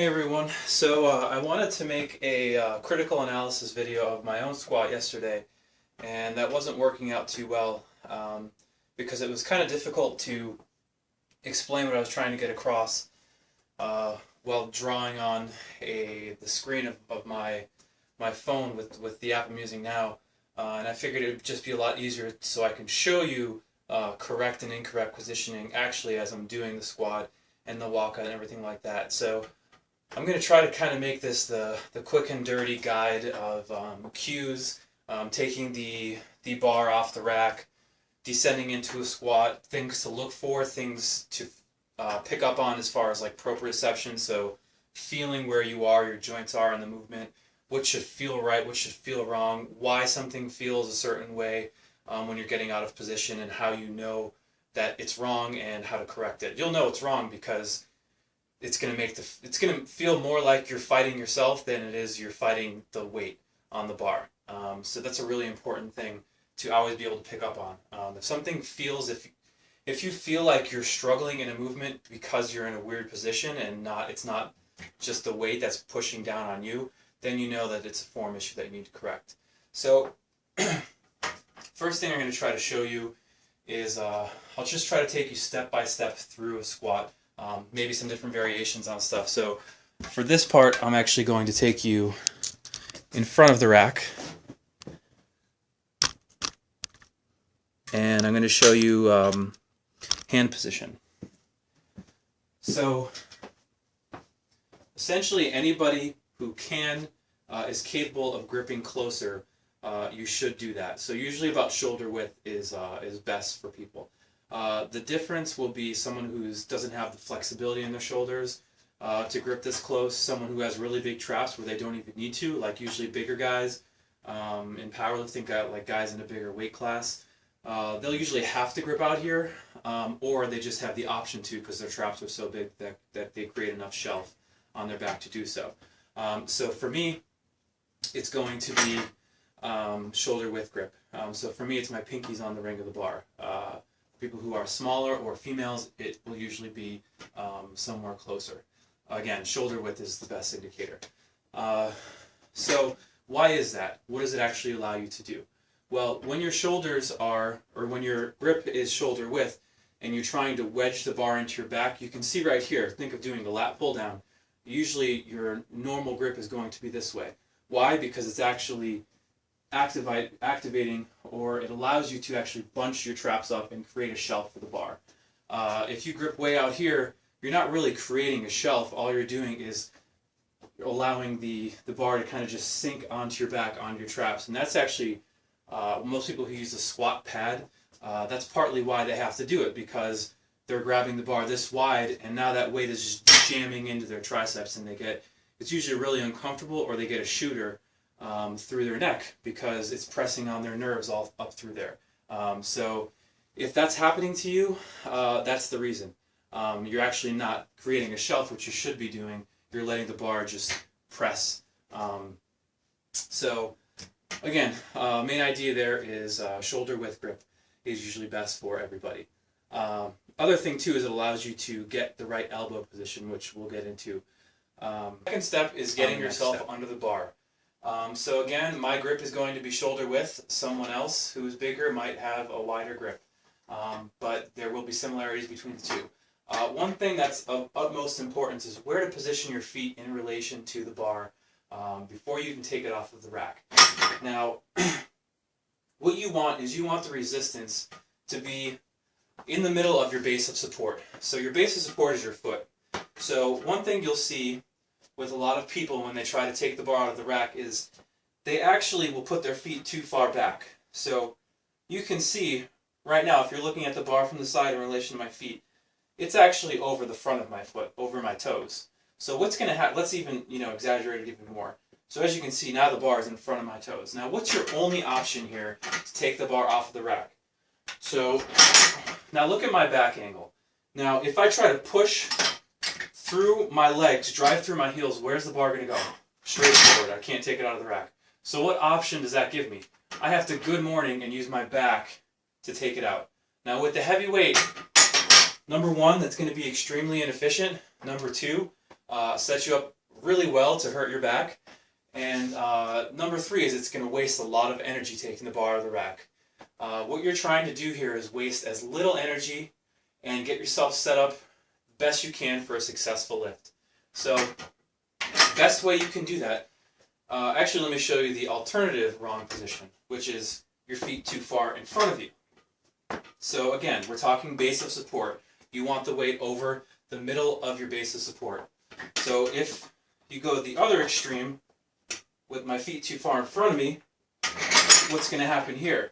Hey everyone, so I wanted to make a critical analysis video of my own squat yesterday, and that wasn't working out too well because it was kind of difficult to explain what I was trying to get across while drawing on the screen of my phone with the app I'm using now, and I figured it would just be a lot easier so I can show you correct and incorrect positioning actually as I'm doing the squat and the walkout and everything like that. So I'm going to try to kind of make this the quick and dirty guide of cues, taking the bar off the rack, descending into a squat, things to look for, things to pick up on as far as like proprioception, so feeling where you are, your joints are in the movement, what should feel right, what should feel wrong, why something feels a certain way when you're getting out of position, and how you know that it's wrong and how to correct it. You'll know it's wrong because it's going to feel more like you're fighting yourself than it is you're fighting the weight on the bar. So that's a really important thing to always be able to pick up on. If something feels, if you feel like you're struggling in a movement because you're in a weird position and it's not just the weight that's pushing down on you, then you know that it's a form issue that you need to correct. So first thing I'm going to try to show you is I'll just try to take you step by step through a squat. Maybe some different variations on stuff. So for this part, I'm actually going to take you in front of the rack, and I'm going to show you hand position. So essentially anybody who is capable of gripping closer, you should do that. So usually about shoulder width is best for people. The difference will be someone who doesn't have the flexibility in their shoulders to grip this close, someone who has really big traps where they don't even need to, like usually bigger guys in powerlifting, like guys in a bigger weight class. They'll usually have to grip out here, or they just have the option to because their traps are so big that they create enough shelf on their back to do so. So for me, it's going to be shoulder width grip. So for me, it's my pinkies on the ring of the bar. People who are smaller or females, it will usually be somewhere closer. Again, shoulder width is the best indicator. So why is that? What does it actually allow you to do? Well, when your shoulders or when your grip is shoulder width and you're trying to wedge the bar into your back, you can see right here, think of doing the lat pull down. Usually your normal grip is going to be this way. Why? Because it's actually activating, or it allows you to actually bunch your traps up and create a shelf for the bar. If you grip way out here, you're not really creating a shelf. All you're doing is allowing the bar to kind of just sink onto your back, onto your traps. And that's actually, most people who use a squat pad, that's partly why they have to do it, because they're grabbing the bar this wide, and now that weight is just jamming into their triceps, and it's usually really uncomfortable, or they get a shooter through their neck because it's pressing on their nerves all up through there. So if that's happening to you, that's the reason. You're actually not creating a shelf, which you should be doing. You're letting the bar just press. So again, main idea there is shoulder width grip is usually best for everybody. Other thing too is it allows you to get the right elbow position, which we'll get into. Second step is getting yourself under the bar. So again, my grip is going to be shoulder width. Someone else who's bigger might have a wider grip, but there will be similarities between the two. One thing that's of utmost importance is where to position your feet in relation to the bar before you can take it off of the rack. Now, what you want is the resistance to be in the middle of your base of support. So your base of support is your foot. So one thing you'll see with a lot of people when they try to take the bar out of the rack is they actually will put their feet too far back. So you can see right now, if you're looking at the bar from the side in relation to my feet, it's actually over the front of my foot, over my toes. So what's going to happen, let's even exaggerate it even more. So as you can see, now the bar is in front of my toes. Now what's your only option here to take the bar off of the rack? So now look at my back angle. Now if I try to push through my legs, drive through my heels, where's the bar going to go? Straight forward. I can't take it out of the rack. So what option does that give me? I have to good morning and use my back to take it out. Now with the heavy weight, number one, that's going to be extremely inefficient. Number two, set you up really well to hurt your back. And number 3 is it's going to waste a lot of energy taking the bar out of the rack. What you're trying to do here is waste as little energy and get yourself set up best you can for a successful lift. So, best way you can do that, actually let me show you the alternative wrong position, which is your feet too far in front of you. So again, we're talking base of support. You want the weight over the middle of your base of support. So if you go the other extreme, with my feet too far in front of me, what's going to happen here?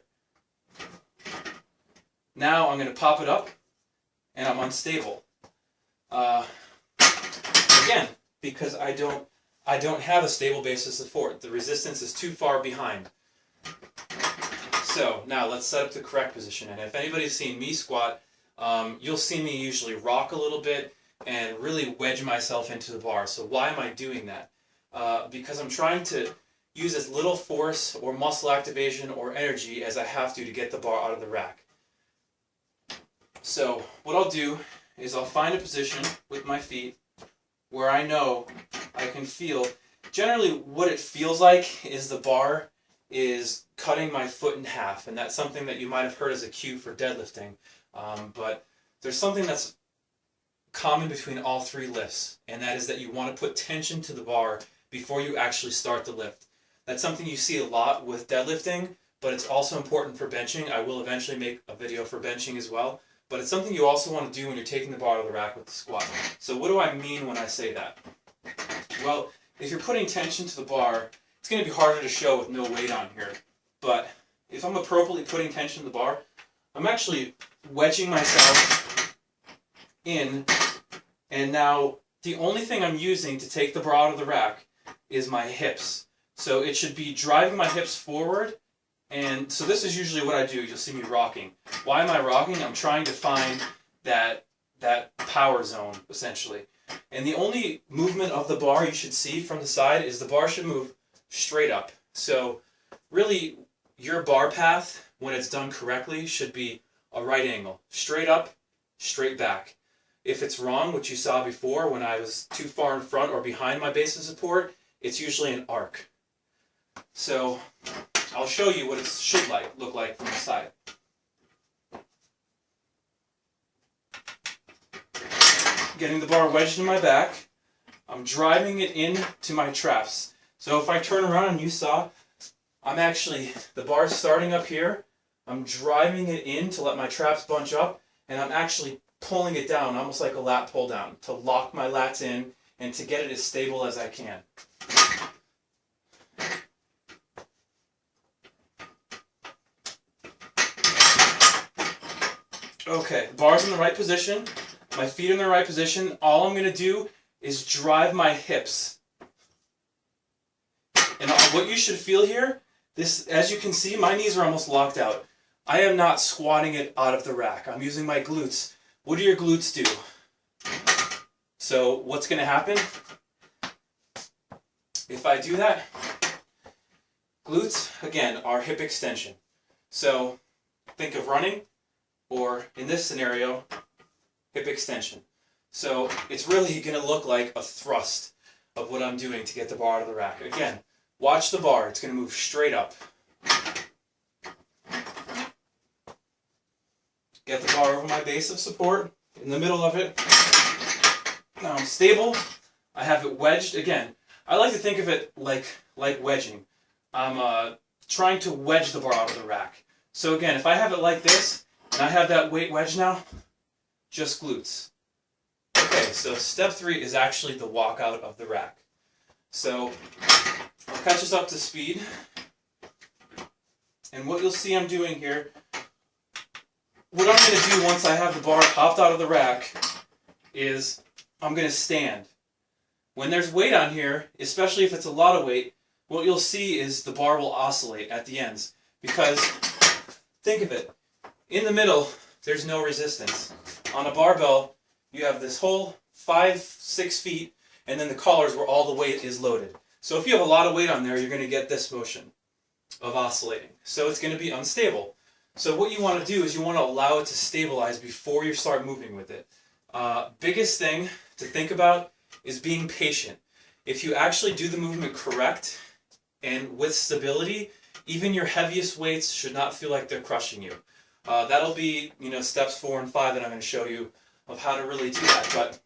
Now I'm going to pop it up, and I'm unstable. Again, because I don't have a stable base of support. The resistance is too far behind. So now let's set up the correct position. And if anybody's seen me squat, you'll see me usually rock a little bit and really wedge myself into the bar. So why am I doing that? Because I'm trying to use as little force or muscle activation or energy as I have to get the bar out of the rack. So what I'll do is I'll find a position with my feet where I know I can feel, generally what it feels like is the bar is cutting my foot in half, and that's something that you might have heard as a cue for deadlifting, but there's something that's common between all 3 lifts, and that is that you want to put tension to the bar before you actually start the lift. That's something you see a lot with deadlifting, but it's also important for benching. I will eventually make a video for benching as well, but it's something you also want to do when you're taking the bar out of the rack with the squat. So what do I mean when I say that? Well, if you're putting tension to the bar, it's going to be harder to show with no weight on here. But if I'm appropriately putting tension to the bar, I'm actually wedging myself in, and now the only thing I'm using to take the bar out of the rack is my hips. So it should be driving my hips forward, and so this is usually what I do. You'll see me rocking. Why am I rocking? I'm trying to find that power zone, essentially. And the only movement of the bar you should see from the side is the bar should move straight up. So really, your bar path, when it's done correctly, should be a right angle. Straight up, straight back. If it's wrong, what you saw before when I was too far in front or behind my base of support, it's usually an arc. So I'll show you what it should look like from the side. Getting the bar wedged in my back, I'm driving it into my traps. So if I turn around and you saw, the bar's starting up here, I'm driving it in to let my traps bunch up, and I'm actually pulling it down, almost like a lat pull down, to lock my lats in and to get it as stable as I can. Okay, the bar's in the right position, my feet are in the right position. All I'm going to do is drive my hips. And what you should feel here, as you can see, my knees are almost locked out. I am not squatting it out of the rack. I'm using my glutes. What do your glutes do? So what's going to happen? If I do that, glutes, again, are hip extension. So think of running, or in this scenario, hip extension. So it's really going to look like a thrust of what I'm doing to get the bar out of the rack. Again, watch the bar. It's going to move straight up. Get the bar over my base of support, in the middle of it. Now I'm stable. I have it wedged. Again, I like to think of it like wedging. I'm trying to wedge the bar out of the rack. So again, if I have it like this, and I have that weight wedged now, just glutes. Okay, so step 3 is actually the walk out of the rack. So I'll catch us up to speed. And what you'll see I'm doing here, what I'm going to do once I have the bar popped out of the rack is I'm going to stand. When there's weight on here, especially if it's a lot of weight, what you'll see is the bar will oscillate at the ends. Because, think of it, in the middle, there's no resistance. On a barbell, you have this whole 5-6 feet, and then the collars where all the weight is loaded. So if you have a lot of weight on there, you're going to get this motion of oscillating. So it's going to be unstable. So what you want to do is you want to allow it to stabilize before you start moving with it. Biggest thing to think about is being patient. If you actually do the movement correct and with stability, even your heaviest weights should not feel like they're crushing you. That'll be, steps 4 and 5 that I'm going to show you of how to really do that. But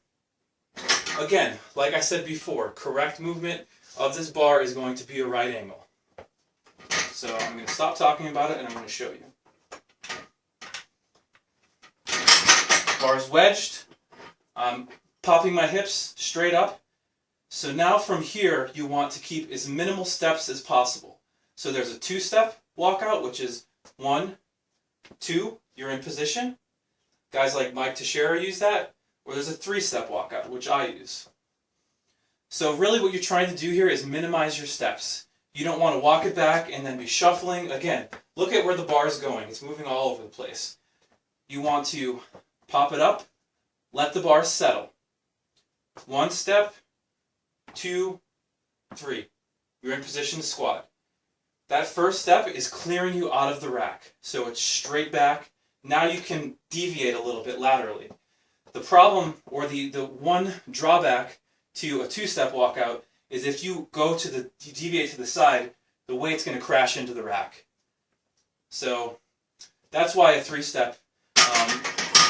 again, like I said before, correct movement of this bar is going to be a right angle. So I'm going to stop talking about it and I'm going to show you. Bar's wedged. I'm popping my hips straight up. So now from here, you want to keep as minimal steps as possible. So there's a 2-step walkout, which is 1, 2, you're in position. Guys like Mike Teixeira use that. Or there's a 3-step walkout, which I use. So really what you're trying to do here is minimize your steps. You don't want to walk it back and then be shuffling. Again, look at where the bar is going. It's moving all over the place. You want to pop it up, let the bar settle. 1 step, 2, 3. You're in position to squat. That first step is clearing you out of the rack. So it's straight back. Now you can deviate a little bit laterally. The problem, or the one drawback to a 2-step walkout, is if you deviate to the side, the weight's going to crash into the rack. So that's why a 3-step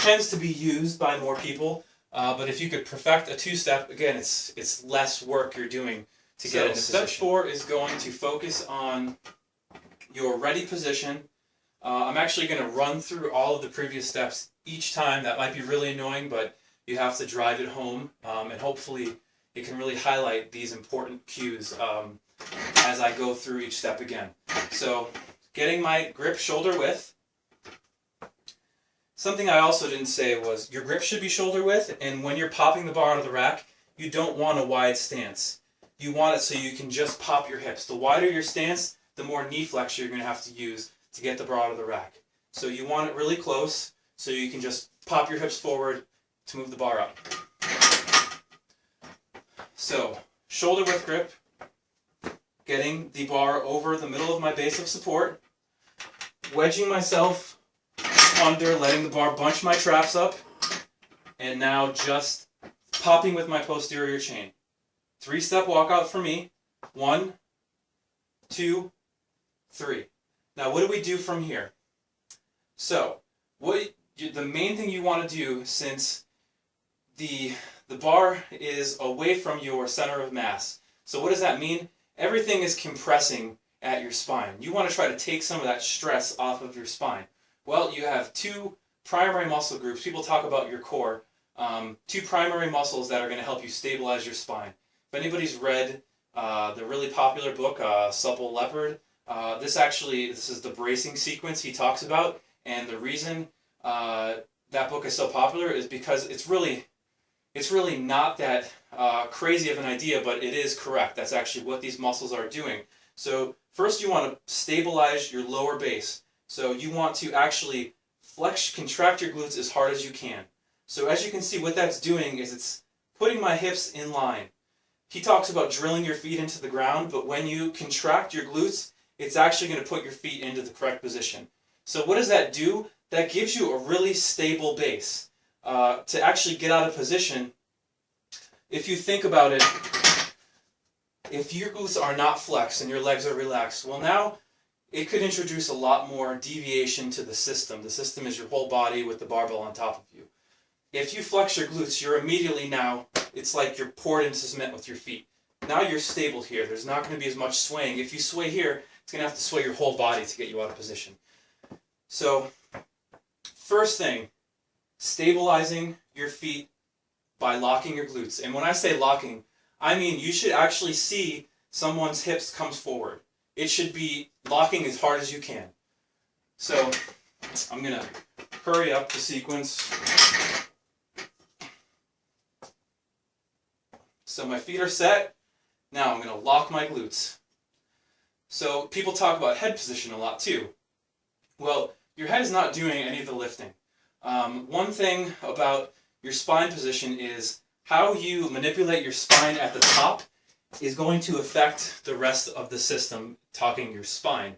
tends to be used by more people. But if you could perfect a 2-step, again, it's less work you're doing to get into position. Step 4 is going to focus on your ready position. I'm actually going to run through all of the previous steps each time. That might be really annoying, but you have to drive it home, and hopefully it can really highlight these important cues as I go through each step again. So, getting my grip shoulder width. Something I also didn't say was your grip should be shoulder width, and when you're popping the bar out of the rack, you don't want a wide stance. You want it so you can just pop your hips. The wider your stance, the more knee flexion you're going to have to use to get the bar out of the rack. So you want it really close so you can just pop your hips forward to move the bar up. So, shoulder width grip, getting the bar over the middle of my base of support, wedging myself under, letting the bar bunch my traps up, and now just popping with my posterior chain. 3-step walkout for me. 1, 2, 3. Now what do we do from here? So, the main thing you want to do, since the bar is away from your center of mass. So what does that mean? Everything is compressing at your spine. You want to try to take some of that stress off of your spine. Well, you have 2 primary muscle groups. People talk about your core. 2 primary muscles that are going to help you stabilize your spine. If anybody's read the really popular book, Supple Leopard, this is the bracing sequence he talks about, and the reason that book is so popular is because it's really not that crazy of an idea, but it is correct. That's actually what these muscles are doing. So first you want to stabilize your lower base. So you want to actually contract your glutes as hard as you can. So as you can see, what that's doing is it's putting my hips in line. He talks about drilling your feet into the ground, but when you contract your glutes, it's actually going to put your feet into the correct position. So what does that do? That gives you a really stable base. To actually get out of position, if you think about it, if your glutes are not flexed and your legs are relaxed, well now it could introduce a lot more deviation to the system. The system is your whole body with the barbell on top of you. If you flex your glutes, you're immediately now, it's like you're poured into cement with your feet. Now you're stable here. There's not going to be as much swaying. If you sway here, it's going to have to sway your whole body to get you out of position. So, first thing, stabilizing your feet by locking your glutes. And when I say locking, I mean you should actually see someone's hips comes forward. It should be locking as hard as you can. So, I'm going to hurry up the sequence. So my feet are set. Now I'm going to lock my glutes. So people talk about head position a lot too. Well, your head is not doing any of the lifting. One thing about your spine position is how you manipulate your spine at the top is going to affect the rest of the system, talking your spine,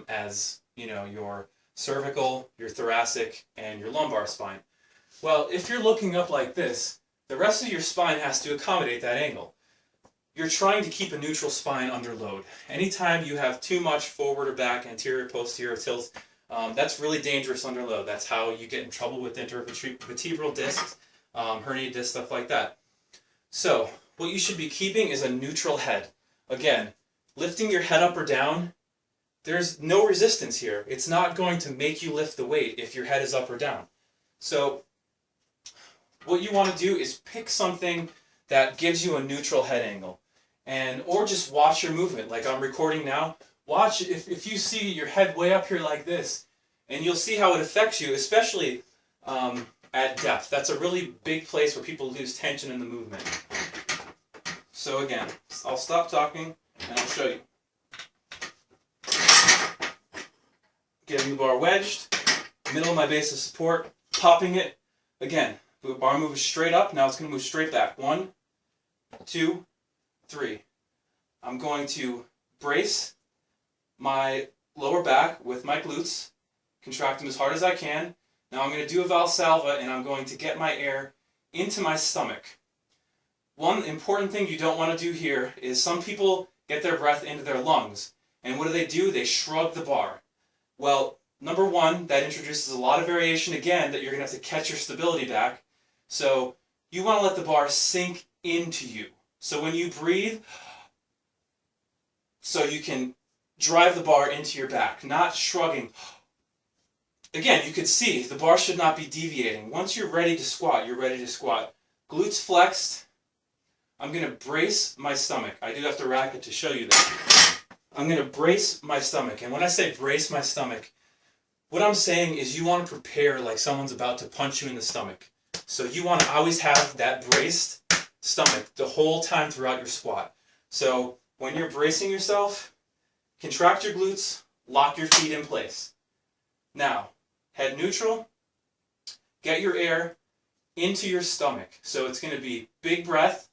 as your cervical, your thoracic, and your lumbar spine. Well, if you're looking up like this, the rest of your spine has to accommodate that angle. You're trying to keep a neutral spine under load. Anytime you have too much forward or back, anterior, posterior tilt, that's really dangerous under load. That's how you get in trouble with intervertebral discs, herniated discs, stuff like that. So what you should be keeping is a neutral head. Again, lifting your head up or down, there's no resistance here. It's not going to make you lift the weight if your head is up or down. So what you want to do is pick something that gives you a neutral head angle, or just watch your movement. Like I'm recording now, watch if you see your head way up here like this, and you'll see how it affects you, especially at depth. That's a really big place where people lose tension in the movement. So again, I'll stop talking and I'll show you. Getting the bar wedged, middle of my base of support, popping it. Again, the bar moves straight up, now it's going to move straight back. 1, 2, 3. I'm going to brace my lower back with my glutes, contract them as hard as I can. Now I'm going to do a Valsalva and I'm going to get my air into my stomach. One important thing you don't want to do here is some people get their breath into their lungs. And what do? They shrug the bar. Well, number one, that introduces a lot of variation again that you're going to have to catch your stability back. So you want to let the bar sink into you. So when you breathe, so you can drive the bar into your back, not shrugging. Again, you can see the bar should not be deviating. Once you're ready to squat, you're ready to squat. Glutes flexed. I'm going to brace my stomach. I do have to rack it to show you that. I'm going to brace my stomach. And when I say brace my stomach, what I'm saying is you want to prepare like someone's about to punch you in the stomach. So you want to always have that braced stomach the whole time throughout your squat. So when you're bracing yourself, contract your glutes, lock your feet in place. Now, head neutral, get your air into your stomach. So it's going to be big breath.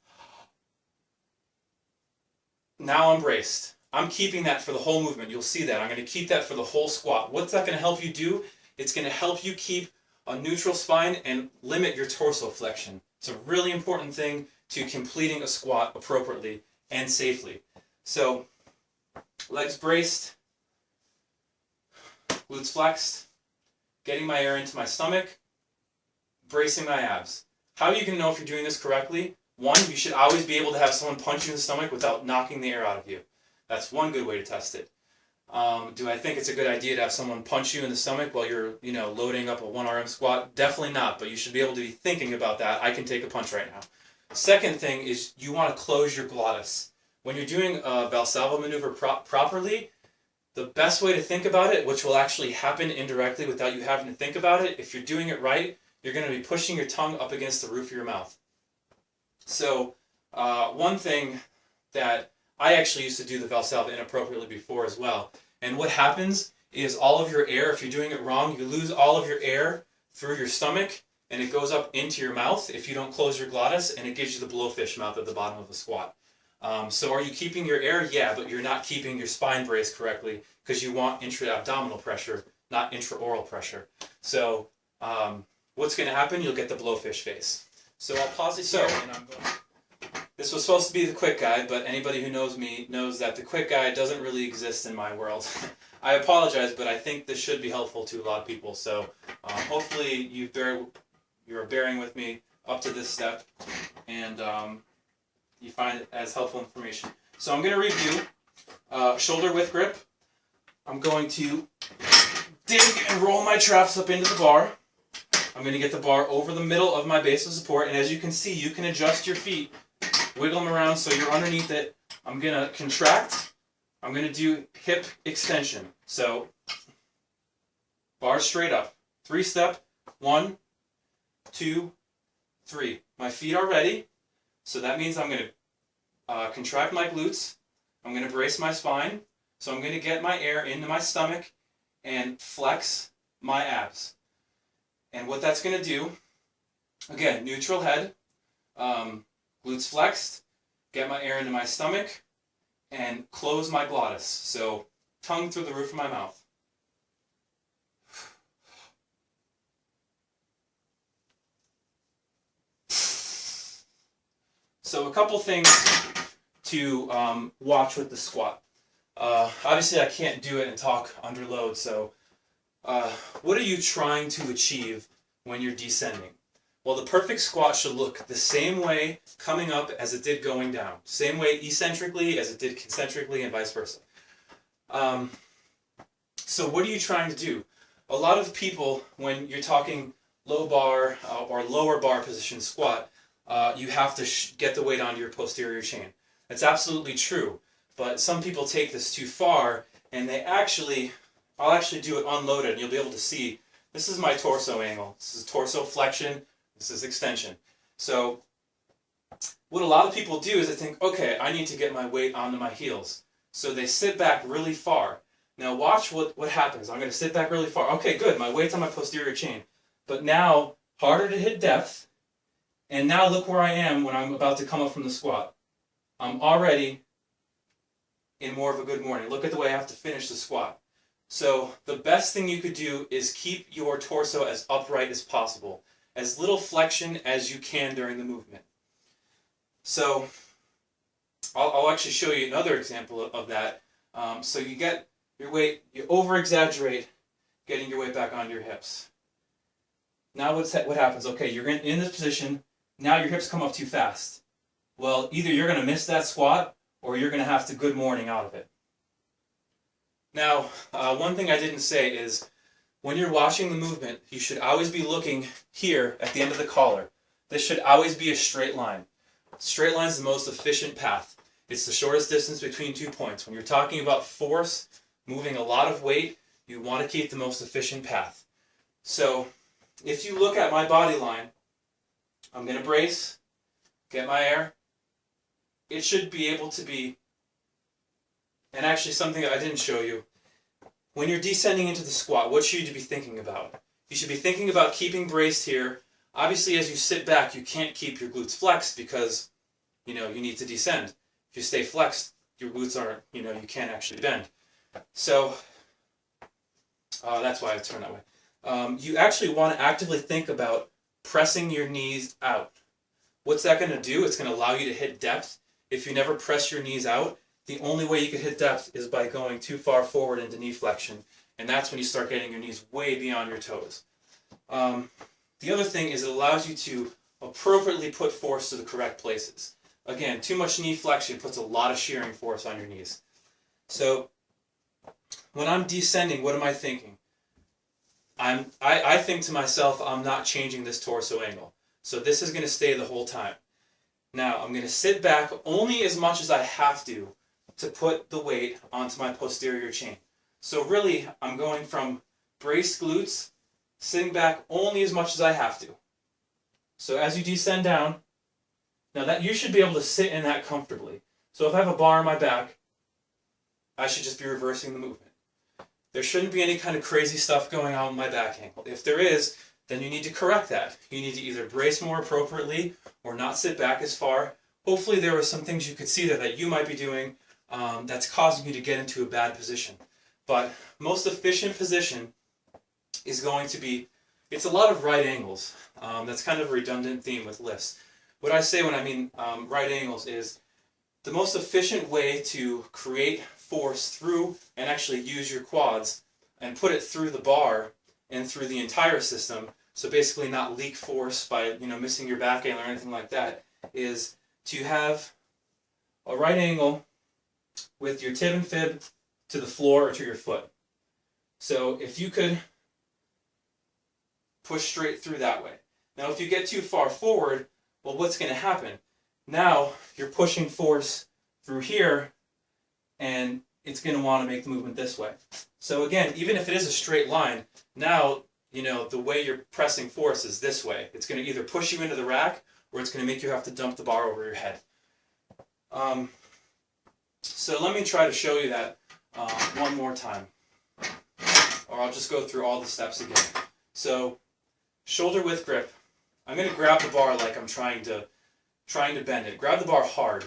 Now I'm braced. I'm keeping that for the whole movement. You'll see that. I'm going to keep that for the whole squat. What's that going to help you do? It's going to help you keep a neutral spine and limit your torso flexion. It's a really important thing to completing a squat appropriately and safely. So, legs braced, glutes flexed, getting my air into my stomach, bracing my abs. How are you going to know if you're doing this correctly? One, you should always be able to have someone punch you in the stomach without knocking the air out of you. That's one good way to test it. Do I think it's a good idea to have someone punch you in the stomach while you're, loading up a 1RM squat? Definitely not, but you should be able to be thinking about that. I can take a punch right now. Second thing is you want to close your glottis. When you're doing a Valsalva maneuver properly, the best way to think about it, which will actually happen indirectly without you having to think about it, if you're doing it right, you're going to be pushing your tongue up against the roof of your mouth. So one thing that I actually used to do the Valsalva inappropriately before as well. And what happens is all of your air, if you're doing it wrong, you lose all of your air through your stomach and it goes up into your mouth if you don't close your glottis, and it gives you the blowfish mouth at the bottom of the squat. So are you keeping your air? Yeah, but you're not keeping your spine braced correctly because you want intra-abdominal pressure, not intra-oral pressure. So what's going to happen? You'll get the blowfish face. So I'll pause it here and I'm going. This was supposed to be the quick guide, but anybody who knows me knows that the quick guide doesn't really exist in my world. I apologize, but I think this should be helpful to a lot of people. So hopefully you're bearing with me up to this step, and you find it as helpful information. So I'm going to review shoulder width grip. I'm going to dig and roll my traps up into the bar. I'm going to get the bar over the middle of my base of support, and as you can see, you can adjust your feet. Wiggle them around so you're underneath it. I'm going to contract. I'm going to do hip extension. So, bar straight up. 3-step. 1, 2, 3. My feet are ready. So that means I'm going to contract my glutes. I'm going to brace my spine. So I'm going to get my air into my stomach and flex my abs. And what that's going to do, again, neutral head. Glutes flexed, get my air into my stomach, and close my glottis. So, tongue through the roof of my mouth. So a couple things to watch with the squat. Obviously I can't do it and talk under load, so what are you trying to achieve when you're descending? Well, the perfect squat should look the same way coming up as it did going down. Same way eccentrically as it did concentrically and vice versa. So what are you trying to do? A lot of people, when you're talking low bar or lower bar position squat, you have to get the weight onto your posterior chain. That's absolutely true, but some people take this too far, and I'll actually do it unloaded, and you'll be able to see, this is my torso angle. This is torso flexion, this is extension. So what a lot of people do is they think, okay, I need to get my weight onto my heels. So they sit back really far. Now watch what happens. I'm going to sit back really far. Okay, good, my weight's on my posterior chain. But now, harder to hit depth, and now look where I am when I'm about to come up from the squat. I'm already in more of a good morning. Look at the way I have to finish the squat. So the best thing you could do is keep your torso as upright as possible. As little flexion as you can during the movement. So I'll actually show you another example of that. So you get your weight, you over-exaggerate getting your weight back onto your hips. Now what happens? Okay, you're in this position, now your hips come up too fast. Well, either you're going to miss that squat, or you're going to have to good morning out of it. Now, one thing I didn't say is, when you're watching the movement, you should always be looking here at the end of the collar. This should always be a straight line. Straight line is the most efficient path. It's the shortest distance between 2 points. When you're talking about force, moving a lot of weight, you want to keep the most efficient path. So, if you look at my body line, I'm going to brace, get my air. It should be able to be, and actually something that I didn't show you, when you're descending into the squat, what should you be thinking about? You should be thinking about keeping braced here. Obviously, as you sit back, you can't keep your glutes flexed because, you need to descend. If you stay flexed, your glutes aren't, you can't actually bend. So, that's why I turn that way. You actually want to actively think about pressing your knees out. What's that going to do? It's going to allow you to hit depth. If you never press your knees out, the only way you can hit depth is by going too far forward into knee flexion, and that's when you start getting your knees way beyond your toes. The other thing is it allows you to appropriately put force to the correct places. Again, too much knee flexion puts a lot of shearing force on your knees. So when I'm descending, what am I thinking? I think to myself, I'm not changing this torso angle. So this is going to stay the whole time. Now I'm going to sit back only as much as I have to put the weight onto my posterior chain. So really, I'm going from braced glutes, sitting back only as much as I have to. So as you descend down, now that you should be able to sit in that comfortably. So if I have a bar on my back, I should just be reversing the movement. There shouldn't be any kind of crazy stuff going on with my back angle. If there is, then you need to correct that. You need to either brace more appropriately or not sit back as far. Hopefully there are some things you could see there that you might be doing that's causing you to get into a bad position. But most efficient position is going to be, it's a lot of right angles. That's kind of a redundant theme with lifts. What I say when I mean right angles is the most efficient way to create force through and actually use your quads and put it through the bar and through the entire system, so basically not leak force by missing your back angle or anything like that, is to have a right angle with your tib and fib to the floor or to your foot. So if you could push straight through that way. Now if you get too far forward, well, what's going to happen? Now you're pushing force through here, and it's going to want to make the movement this way. So again, even if it is a straight line, now the way you're pressing force is this way. It's going to either push you into the rack, or it's going to make you have to dump the bar over your head. So let me try to show you that one more time, or I'll just go through all the steps again. So shoulder width grip. I'm going to grab the bar like I'm trying to bend it. Grab the bar hard.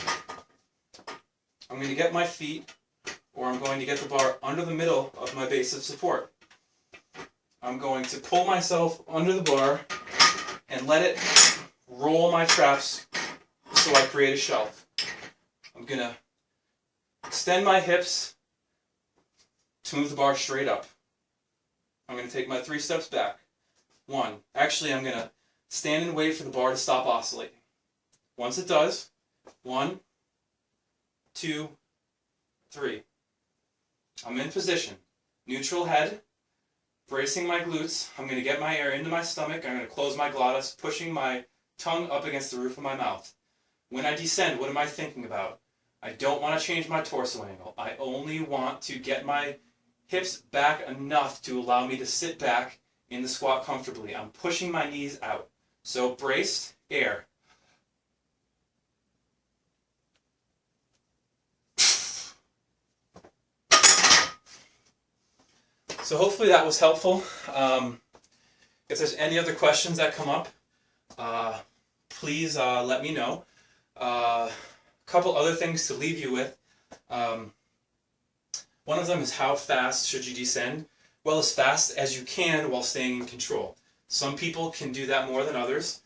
I'm going to get my feet, or I'm going to get the bar under the middle of my base of support. I'm going to pull myself under the bar and let it roll my traps so so I create a shelf. I'm going to extend my hips to move the bar straight up. I'm going to take my 3 steps back. 1. Actually, I'm going to stand and wait for the bar to stop oscillating. Once it does, 1, 2, 3. I'm in position. Neutral head, bracing my glutes. I'm going to get my air into my stomach. I'm going to close my glottis, pushing my tongue up against the roof of my mouth. When I descend, what am I thinking about? I don't want to change my torso angle. I only want to get my hips back enough to allow me to sit back in the squat comfortably. I'm pushing my knees out. So braced, air. So hopefully that was helpful. If there's any other questions that come up, please let me know. A couple other things to leave you with. One of them is how fast should you descend? Well, as fast as you can while staying in control. Some people can do that more than others.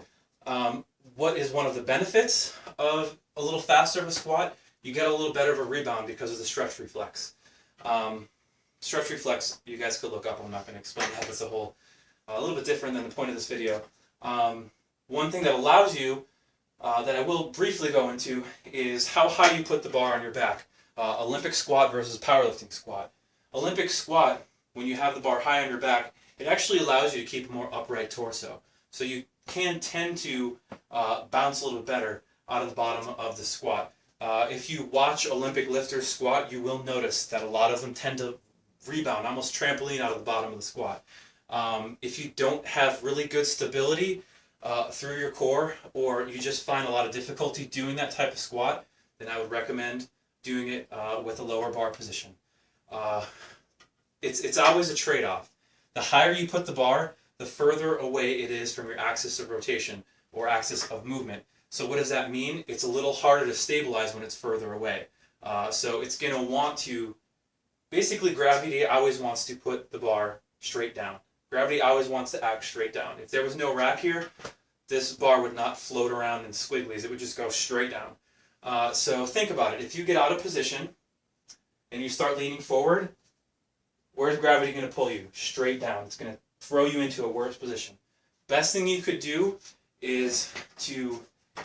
What is one of the benefits of a little faster of a squat? You get a little better of a rebound because of the stretch reflex. Stretch reflex, you guys could look up. I'm not going to explain that. It's a little bit different than the point of this video. One thing that allows you, that I will briefly go into, is how high you put the bar on your back. Olympic squat versus powerlifting squat. Olympic squat, when you have the bar high on your back, it actually allows you to keep a more upright torso. So you can tend to bounce a little bit better out of the bottom of the squat. If you watch Olympic lifters squat, you will notice that a lot of them tend to rebound, almost trampoline out of the bottom of the squat. If you don't have really good stability through your core, or you just find a lot of difficulty doing that type of squat, then I would recommend doing it with a lower bar position. It's always a trade-off. The higher you put the bar, the further away it is from your axis of rotation or axis of movement. So what does that mean? It's a little harder to stabilize when it's further away. So it's going to want to, basically gravity always wants to put the bar straight down. Gravity always wants to act straight down. If there was no rack here, this bar would not float around in squigglies. It would just go straight down. So think about it. If you get out of position and you start leaning forward, where's gravity going to pull you? Straight down. It's going to throw you into a worse position. Best thing you could do is to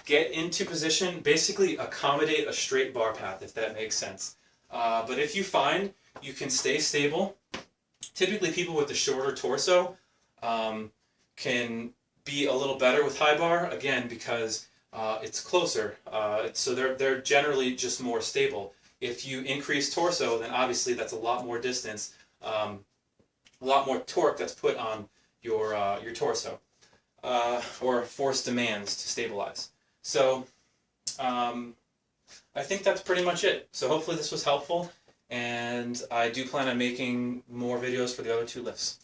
get into position, basically accommodate a straight bar path, if that makes sense. But if you find you can stay stable, typically people with the shorter torso can be a little better with high bar, again, because it's closer. So they're generally just more stable. If you increase torso, then obviously that's a lot more distance, a lot more torque that's put on your torso, or force demands to stabilize. So I think that's pretty much it. So hopefully this was helpful, and I do plan on making more videos for the other 2 lifts.